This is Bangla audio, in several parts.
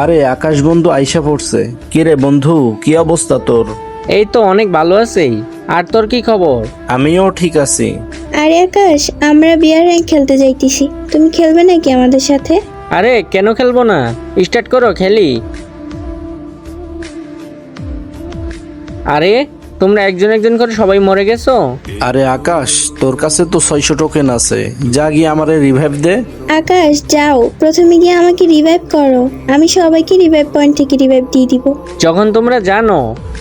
আরে আকাশ বন্ধু আইসা পড়ছে। কিরে বন্ধু, কি অবস্থা তোর? এই তো অনেক ভালো আছি। আর তোর কি খবর? আমিও ঠিক আছি। আরে আকাশ, আমরা বিয়ার র্যাঙ্ক খেলতে যাইতেছি, তুমি খেলবে নাকি আমাদের সাথে? আরে কেন খেলবো না, স্টার্ট করো খেলি। আরে তোমরা একজন একজন করে সবাই মরে গেছো। আরে আকাশ, তোর কাছে তো 600 টোকেন আছে, যা গিয়ে আমারে রিভাইভ দে। আকাশ যাও, প্রথমে গিয়ে আমাকে রিভাইভ করো, আমি সবাইকে রিভাইভ পয়েন্ট থেকে রিভাইভ দিয়ে দিব। যখন তোমরা জানো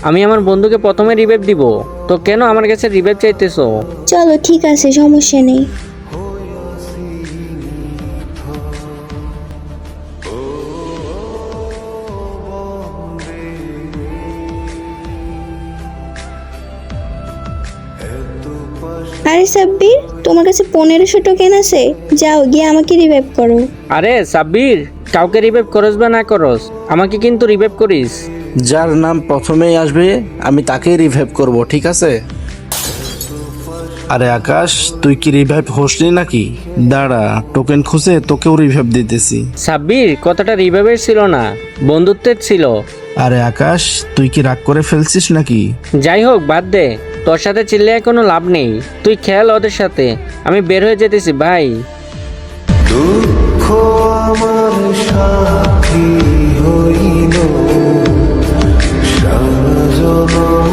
আমি আমার বন্ধুকে প্রথমে রিভাইভ দিব, তো কেন আমার কাছে রিভাইভ চাইতেছো? চলো ঠিক আছে, সমস্যা নেই। আরে সাব্বির, তোমার কাছে 1500 টোকেন আছে, যাও গিয়ে আমাকে রিভাইভ করো। আরে সাব্বির, কাউকে রিভাইভ করস বা না করস, আমাকে কিন্তু রিভাইভ করিস। যার নাম প্রথমেই আসবে আমি তাকেই রিভাইভ করব, ঠিক আছে? আরে আকাশ, তুই কি রিভাইভ হোসনি নাকি? দাঁড়া, টোকেন খুঁজে তোকেও রিভাইভ দিতেছি। সাব্বির, কথাটা রিভাইভের ছিল না, বন্ধুত্বের ছিল। আরে আকাশ, তুই কি রাগ করে ফেলছিস নাকি? যাই হোক বাদ দে, তোর সাথে চিল্লায় কোনো লাভ নেই, তুই খেল ওদের সাথে, আমি বের হয়ে যেতেছি ভাই। দুঃখ আমার সাথী হইল সারা জনম